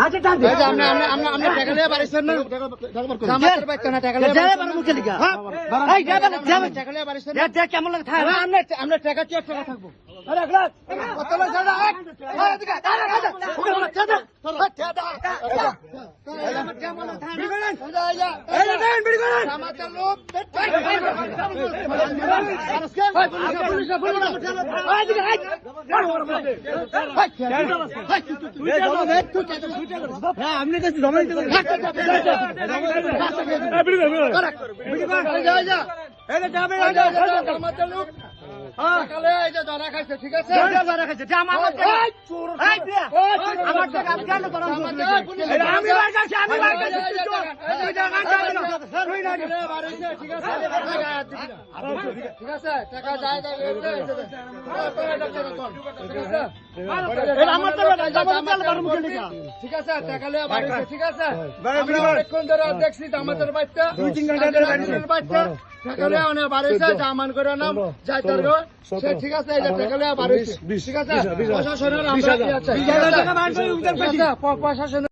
আচ্ছা টান দে আমরা টাকা লিয়ে বাড়িছেন না জামাতের বাইক না টাকা লিয়ে বাড়িছেন মুখে লিখা এই যাবেন টাকা লিয়ে বাড়িছেন দেখ কেমন লাগে থাক আমরা টাকা চেক টাকা থাকবো আরে একলা কত লাগে জানা এই এদিকে দাঁড়া জামাতের লোক আপনি কাছে জমা দিতে ঠিক আছে টাকা যায় ঠিক আছে টাকা লিয়ে বাড়িছে ঠিক আছে অনেকক্ষণ ধরে দেখছি আমাদের বাচ্চা 2-3 ঘন্টা বাচ্চা টাকা লিয়ে অনেক বাড়িছে জামান করে নাম যাই তার ঠিক আছে এই টাকা লিয়ে বাড়িছে ঠিক আছে প্রশাসনের আমরা প্রশাসন